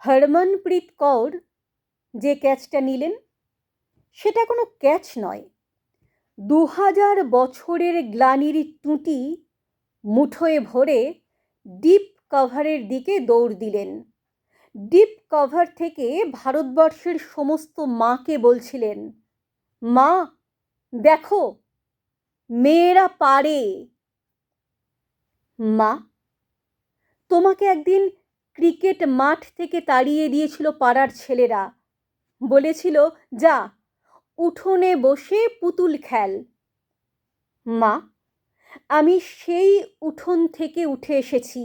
হরমনপ্রীত কৌর যে ক্যাচটা নিলেন সেটা কোনো ক্যাচ নয়, 2000 বছরের গ্লানির টুঁটি মুঠোয় ভরে ডিপ কভারের দিকে দৌড় দিলেন। ডিপ কভার থেকে ভারতবর্ষের সমস্ত মাকে বলছিলেন, মা দেখো মেয়েরা পারে। মা, তোমাকে একদিন ক্রিকেট মাঠ থেকে তাড়িয়ে দিয়েছিল পাড়ার ছেলেরা, বলেছিল যা উঠোনে বসে পুতুল খেল। মা, আমি সেই উঠোন থেকে উঠে এসেছি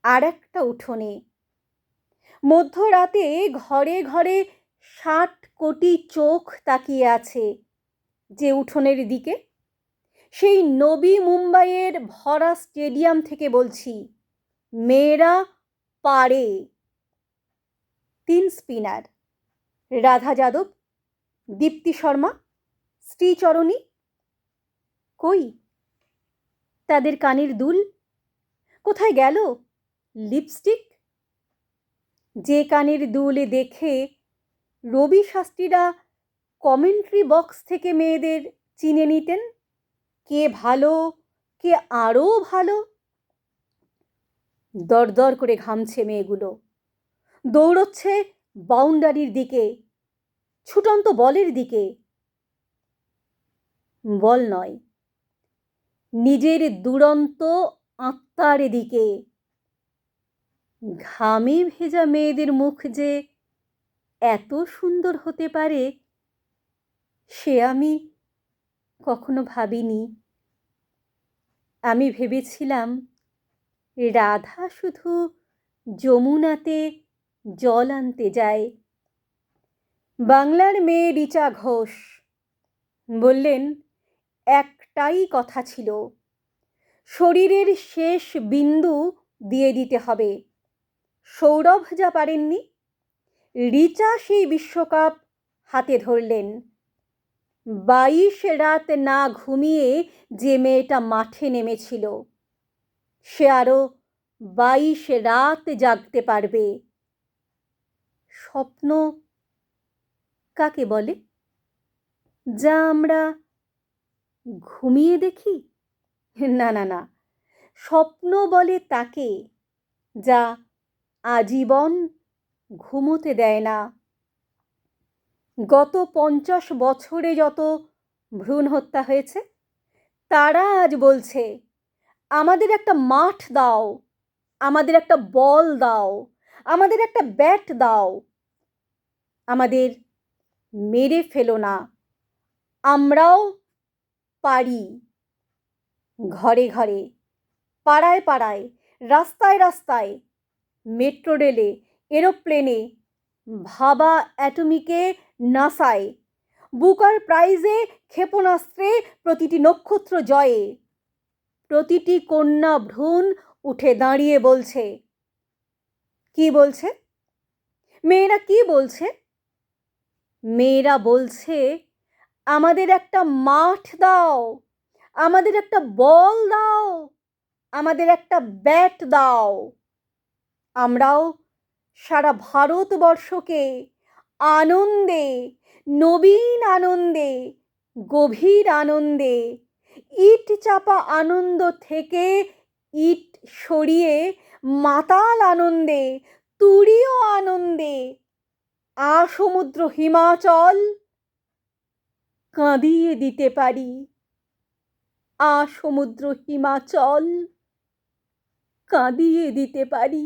আর একটা উঠোনে। মধ্যরাতে ঘরে ঘরে 60 কোটি চোখ তাকিয়ে আছে যে উঠোনের দিকে। সেই নবী মুম্বাইয়ের ভরা স্টেডিয়াম থেকে বলছি, মেয়েরা পারে। 3 স্পিনার, রাধা যাদব, দীপ্তি শর্মা, শ্রীচরণী, কই তাদের কানের দুল? কোথায় গেল লিপস্টিক? যে কানের দুল দেখে রবি শাস্ত্রীরা কমেন্ট্রি বক্স থেকে মেয়েদের চিনে নিতেন, কে ভালো কে আরও ভালো। দরদর করে ঘামছে মেয়েগুলো, দৌড়চ্ছে বাউন্ডারির দিকে, ছুটন্ত বলের দিকে। বল নয়, নিজের দুরন্ত আত্মার দিকে। ঘামে ভেজা মেয়েদের মুখ যে এত সুন্দর হতে পারে সে আমি কখনো ভাবিনি। আমি ভেবেছিলাম রাধা শুধু যমুনাতে জল আনতে যায়। বাংলার মেয়ে রিচা ঘোষ বললেন, একটাই কথা ছিল, শরীরের শেষ বিন্দু দিয়ে দিতে হবে। সৌরভ যা পারেননি, রিচা সেই বিশ্বকাপ হাতে ধরলেন। 22 রাত না ঘুমিয়ে যে মেয়েটা মাঠে নেমেছিল সে আরো 22 রাত জাগতে পারবে। স্বপ্ন কাকে বলে? যা আমরা ঘুমিয়ে দেখি? না না না, স্বপ্ন বলে তাকে যা আজীবন ঘুমোতে দেয় না। গত 50 বছরে যত ভ্রূণ হত্যা হয়েছে তারা আজ বলছে, আমাদের একটা মাঠ দাও, আমাদের একটা বল দাও, আমাদের একটা ব্যাট দাও, আমাদের মেরে ফেলো না, আমরাও পারি। ঘরে ঘরে, পাড়ায় পাড়ায়, রাস্তায় রাস্তায়, মেট্রো রেলে, এরোপ্লেনে, ভাবা অ্যাটমিকে নাসায়, বুকার প্রাইজে, ক্ষেপণাস্ত্রে, প্রতিটি নক্ষত্র জয়ে, প্রতিটি কন্যা ভ্রূণ উঠে দাঁড়িয়ে বলছে। কি বলছে? মেয়েরা কি বলছে? মেয়েরা বলছে, আমাদের একটা মাঠ দাও, আমাদের একটা বল দাও, আমাদের একটা ব্যাট দাও। আমরাও সারা ভারতবর্ষকে আনন্দে, নবীন আনন্দে, গভীর আনন্দে, ইট চাপা আনন্দ থেকে ইট সরিয়ে মাতাল আনন্দে, তুরীয় আনন্দে, সমুদ্র হিমাচল কাঁদিয়ে দিতে পারি। সমুদ্র হিমাচল কাঁদিয়ে দিতে পারি।